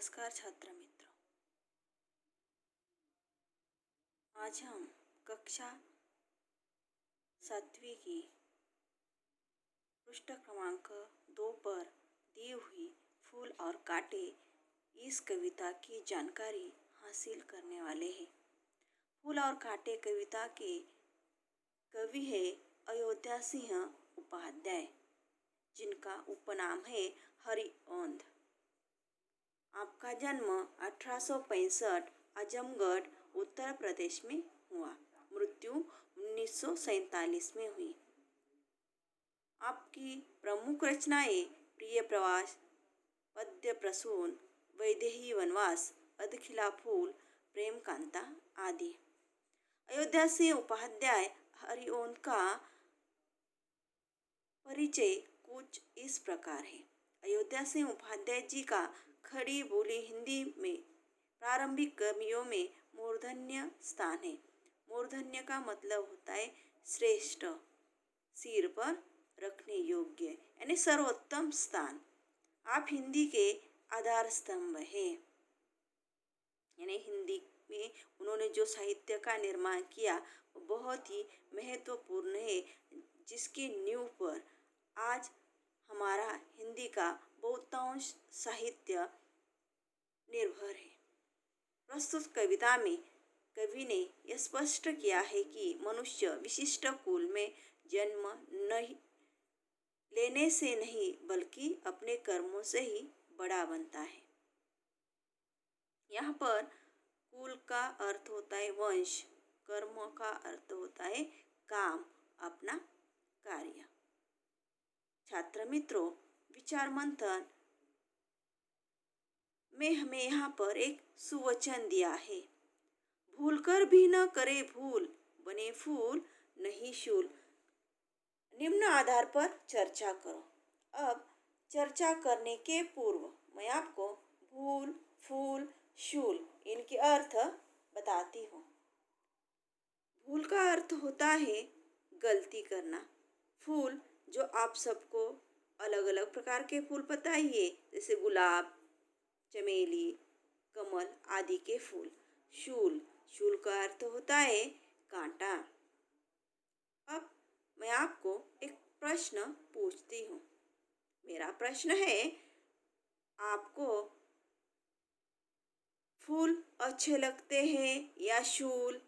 नमस्कार छात्र मित्रों। आज हम कक्षा 7वीं की पृष्ठ क्रमांक 2 पर दी हुई फूल और कांटे इस कविता की जानकारी हासिल करने वाले हैं। फूल और कांटे कविता के कवि है अयोध्या सिंह उपाध्याय, जिनका उपनाम है हरिऔंध। आपका जन्म 1865 आजमगढ़ उत्तर प्रदेश में हुआ। मृत्यु 1947 में हुई। आपकी प्रमुख रचनाएं प्रिय प्रवास, पद्य प्रसून, वैदेही वनवास, अधखिला फूल, प्रेम कांता आदि। अयोध्या सिंह उपाध्याय हरिऔंध का परिचय कुछ इस प्रकार है। अयोध्या सिंह उपाध्याय जी का खड़ी बोली हिंदी में प्रारंभिक कवियों में मूर्धन्य स्थान है। मूर्धन्य का मतलब होता है श्रेष्ठ, सिर पर रखने योग्य, यानी सर्वोत्तम स्थान। आप हिंदी के आधार स्तंभ हैं। यानी हिंदी में उन्होंने जो साहित्य का निर्माण किया वो बहुत ही महत्वपूर्ण है, जिसकी नींव पर आज हमारा हिंदी का बहुतांश साहित्य निर्भर है। प्रस्तुत कविता में कवि ने यह स्पष्ट किया है कि मनुष्य विशिष्ट कुल में जन्म नहीं लेने से नहीं बल्कि अपने कर्मों से ही बड़ा बनता है। यहाँ पर कुल का अर्थ होता है वंश, कर्म का अर्थ होता है काम, अपना कार्य। छात्र मित्रों, विचार मंथन में हमें यहाँ पर एक सुवचन दिया है। भूलकर भी न करे भूल, बने फूल नहीं शूल। निम्न आधार पर चर्चा करो। अब चर्चा करने के पूर्व मैं आपको भूल, फूल, शूल इनके अर्थ बताती हूँ। भूल का अर्थ होता है गलती करना। फूल, जो आप सबको अलग अलग प्रकार के फूल पता ही है, जैसे गुलाब, चमेली, कमल आदि के फूल। शूल, शूल का अर्थ होता है कांटा। अब मैं आपको एक प्रश्न पूछती हूँ। मेरा प्रश्न है, आपको फूल अच्छे लगते हैं या शूल?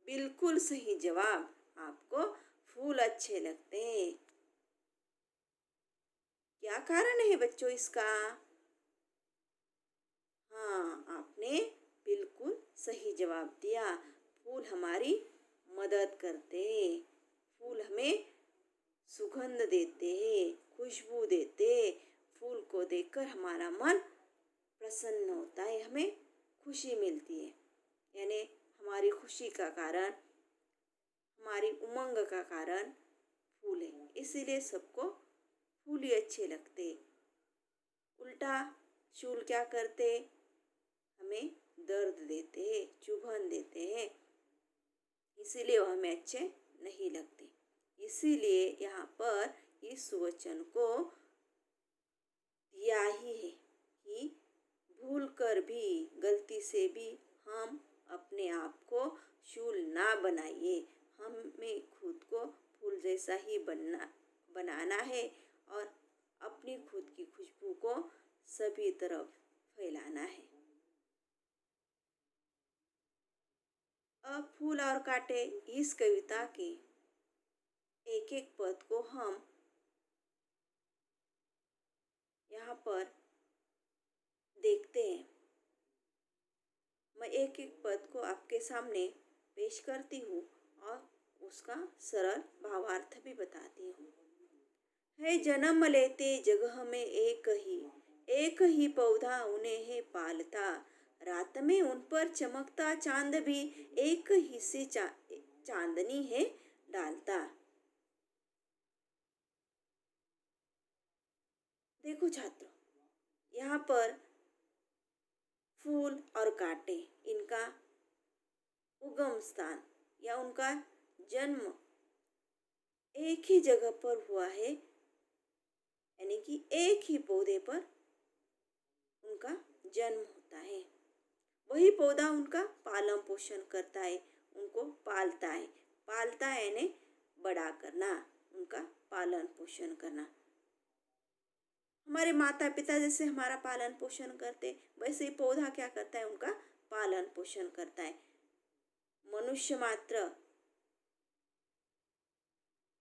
बिल्कुल सही जवाब, आपको फूल अच्छे लगते हैं। क्या कारण है बच्चों इसका? हाँ, आपने बिल्कुल सही जवाब दिया। फूल हमारी मदद करते हैं। फूल हमें सुगंध देते हैं, खुशबू देते हैं। फूल को देखकर हमारा मन प्रसन्न होता है, हमें खुशी मिलती है। यानी हमारी खुशी का कारण, हमारी उमंग का कारण फूल है। इसीलिए सबको फूल ही अच्छे लगते। उल्टा शूल क्या करते? हमें दर्द देते हैं, चुभन देते हैं, इसीलिए वो हमें अच्छे नहीं लगते। इसीलिए यहाँ पर इस वचन को दिया ही है कि भूल कर भी, गलती से भी हम अपने आप को शूल ना बनाइए। हमें खुद को फूल जैसा ही बनाना है और अपनी खुद की खुशबू को सभी तरफ फैलाना है। अब फूल और कांटे इस कविता के एक एक पद को हम यहाँ पर देखते हैं। मैं एक एक पद को आपके सामने पेश करती हूँ और उसका सरल भावार्थ भी बताती हूँ। है जन्म लेते जगह में एक ही पौधा उन्हें है पालता। रात में उन पर चमकता चांद भी एक ही से चांदनी है डालता। देखो छात्रों, यहाँ पर फूल और कांटे, इनका उगम स्थान या उनका जन्म एक ही जगह पर हुआ है, यानी कि एक ही पौधे पर उनका जन्म होता है। वही पौधा उनका पालन पोषण करता है, उनको पालता है। पालता है यानी बड़ा करना, उनका पालन पोषण करना। हमारे माता पिता जैसे हमारा पालन पोषण करते, वैसे ही पौधा क्या करता है, उनका पालन पोषण करता है। मनुष्य मात्र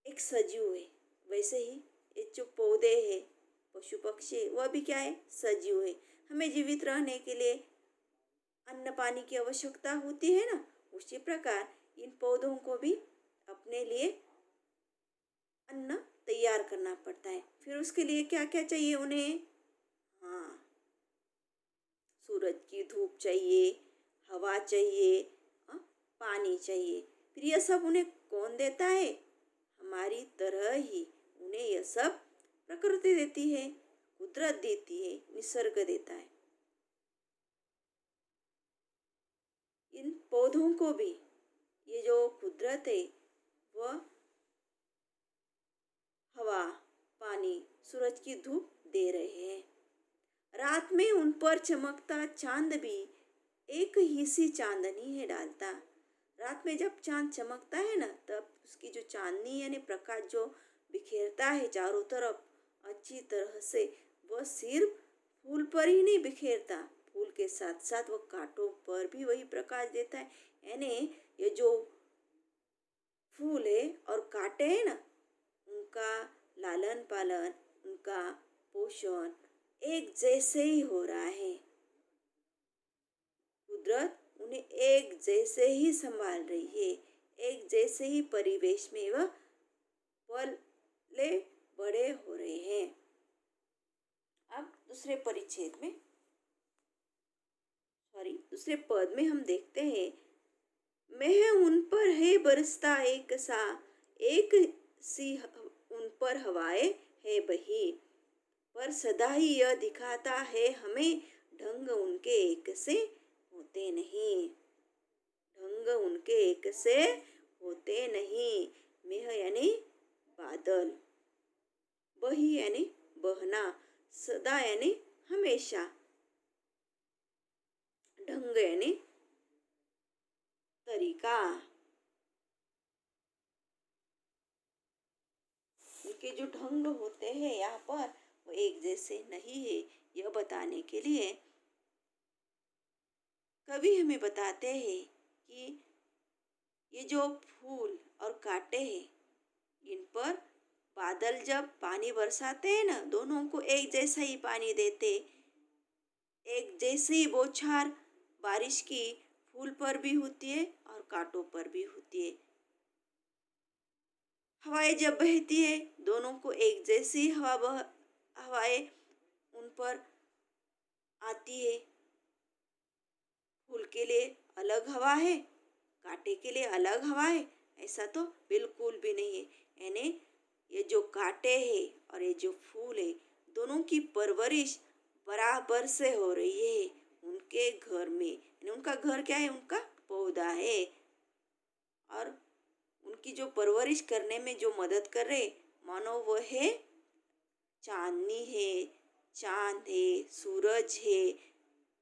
एक सजीव है, वैसे ही ये जो पौधे हैं, पशु पक्षी, वह भी क्या है, सजीव है। हमें जीवित रहने के लिए अन्न पानी की आवश्यकता होती है ना, उसी प्रकार इन पौधों को भी अपने लिए अन्न तैयार करना पड़ता है। फिर उसके लिए क्या क्या चाहिए उन्हें? हाँ, सूरज की धूप चाहिए, हवा चाहिए, हाँ, पानी चाहिए। फिर यह सब उन्हें कौन देता है? हमारी तरह ही उन्हें यह सब प्रकृति देती है, कुदरत देती है, निसर्ग देता है। इन पौधों को भी ये जो कुदरत है, वह हवा, पानी, सूरज की धूप दे रहे हैं। रात में उन पर चमकता चांद भी एक ही सी चांदनी है डालता। रात में जब चांद चमकता है ना, तब उसकी जो चांदनी यानी प्रकाश जो बिखेरता है चारों तरफ अच्छी तरह से, वह सिर्फ फूल पर ही नहीं बिखेरता, फूल के साथ साथ वह कांटों पर भी वही प्रकाश देता है। यानी ये जो फूल है और कांटे हैं ना, उनका लालन पालन, उनका पोषण एक जैसे ही हो रहा है। कुदरत उन्हें एक जैसे ही संभाल रही है, एक जैसे ही परिवेश में वह पले बड़े हो रहे हैं। अब दूसरे पद में हम देखते हैं, मैं उन पर है बरसता एक सा, एक सी उन पर हवाएं है बही, पर सदा ही यह दिखाता है हमें ढंग उनके एक से होते नहीं, ढंग उनके एक से होते नहीं। मेह यानी बादल, बही यानी बहना, सदा यानी हमेशा, ढंग यानी तरीका। उनके जो ढंग होते हैं यहाँ पर वो एक जैसे नहीं है, यह बताने के लिए कवि हमें बताते हैं कि ये जो फूल और कांटे हैं, इन पर बादल जब पानी बरसाते हैं ना, दोनों को एक जैसा ही पानी देते, एक जैसी बौछार बारिश की फूल पर भी होती है और कांटों पर भी होती है। हवाएं जब बहती है, दोनों को एक जैसी हवाएं उन पर आती है। फूल के लिए अलग हवा है, कांटे के लिए अलग हवा है, ऐसा तो बिल्कुल भी नहीं है। यानी ये जो कांटे हैं और ये जो फूल है, दोनों की परवरिश बराबर से हो रही है उनके घर में। यानी उनका घर क्या है? उनका पौधा है। और उनकी जो परवरिश करने में जो मदद कर रहे, मानो वह है चांदनी है, चांद है, सूरज है,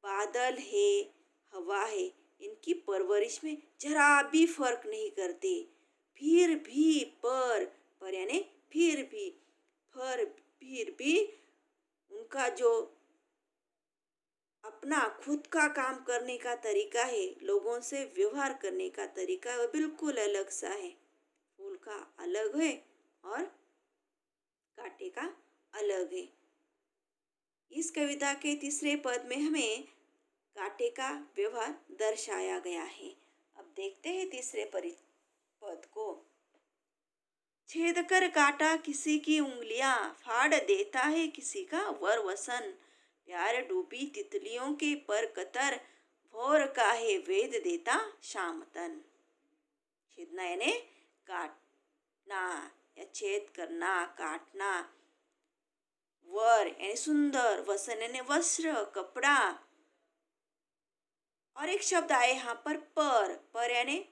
बादल है, हवा है। इनकी परवरिश में जरा भी फर्क नहीं करते। फिर भी पर यानी फिर भी उनका जो अपना खुद का काम करने का तरीका है, लोगों से व्यवहार करने का तरीका, वह बिल्कुल अलग सा है। फूल का अलग है और कांटे का अलग है। इस कविता के तीसरे पद में हमें कांटे का व्यवहार दर्शाया गया है। अब देखते हैं तीसरे पद को। छेद कर काटा किसी की उंगलियां, फाड़ देता है किसी का वर वसन, प्यार डूबी तितलियों के पर कतर, भोर का है वेद देता शाम तन। छेदना यानी काटना या छेद करना, काटना। वर यानी सुंदर, वसन यानी वस्त्र, कपड़ा। और एक शब्द आए यहाँ पर यानी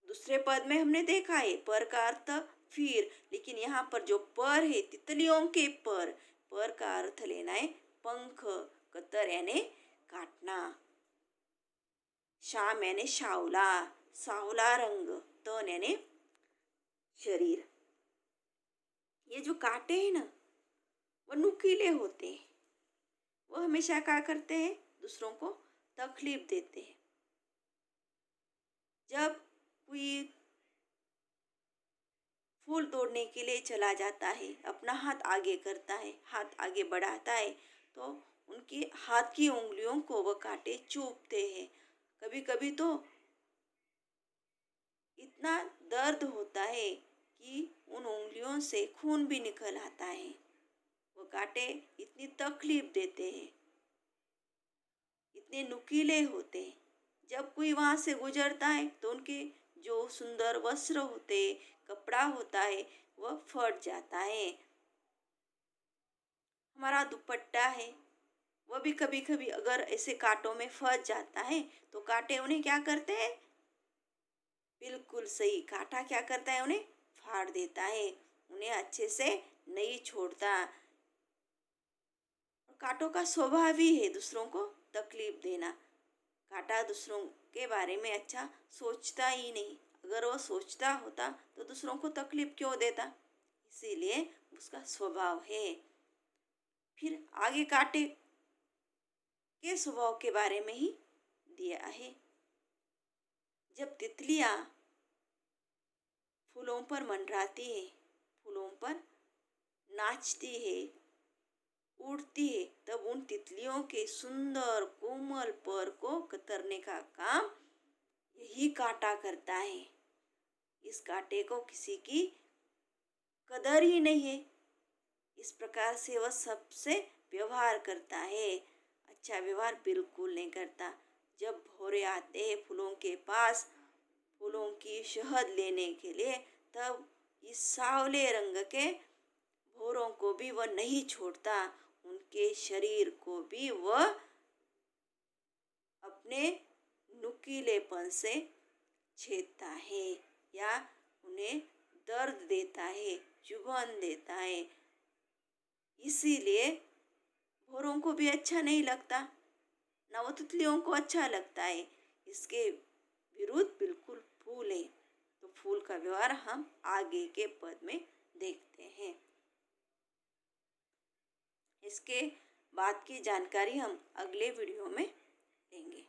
दूसरे पद में हमने देखा है पर का अर्थ फिर, लेकिन यहाँ पर जो पर है, तितलियों के पर का अर्थ लेना है पंख, कतर यानी काटना। श्याम यानी सावला, सावला रंग। तन यानी शरीर। ये जो कांटे हैं ना, वो नुकीले होते हैं। वो हमेशा क्या करते हैं? दूसरों को तकलीफ देते हैं। जब कोई फूल तोड़ने के लिए चला जाता है, अपना हाथ आगे करता है, हाथ आगे बढ़ाता है, तो उनके हाथ की उंगलियों को वो कांटे चुभते हैं। कभी कभी तो इतना दर्द होता है कि उन उंगलियों से खून भी निकल आता है। वो कांटे इतनी तकलीफ देते हैं, इतने नुकीले होते हैं। जब कोई वहां से गुजरता है तो उनके जो सुंदर वस्त्र होते, कपड़ा होता है, वह फट जाता है। हमारा दुपट्टा है, वह भी कभी कभी अगर ऐसे कांटों में फंस जाता है तो कांटे उन्हें क्या करते हैं? बिल्कुल सही, कांटा क्या करता है? उन्हें फाड़ देता है, उन्हें अच्छे से नहीं छोड़ता। कांटों का स्वभाव ही है दूसरों को तकलीफ देना। कांटा दूसरों के बारे में अच्छा सोचता ही नहीं। अगर वो सोचता होता तो दूसरों को तकलीफ क्यों देता? इसीलिए उसका स्वभाव है। फिर आगे कांटे के स्वभाव के बारे में ही दिया है। जब तितलियां फूलों पर मंडराती है, फूलों पर नाचती है, उड़ती है, तब उन तितलियों के सुंदर कोमल पर को कतरने का काम यही कांटा करता है। इस कांटे को किसी की कदर ही नहीं है। इस प्रकार से वह सबसे व्यवहार करता है। अच्छा व्यवहार बिल्कुल नहीं करता। जब भौरे आते हैं फूलों के पास फूलों की शहद लेने के लिए, तब इस सावले रंग के भौरों को भी वह नहीं छोड़ता। उनके शरीर को भी वह अपने नुकीलेपन से छेदता है या उन्हें दर्द देता है, चुभन देता है। इसीलिए भौरों को भी अच्छा नहीं लगता, ना वो तितलियों को अच्छा लगता है। इसके विरुद्ध बिल्कुल फूल है। तो फूल का व्यवहार हम आगे के पद में देखते हैं। इसके बाद की जानकारी हम अगले वीडियो में लेंगे।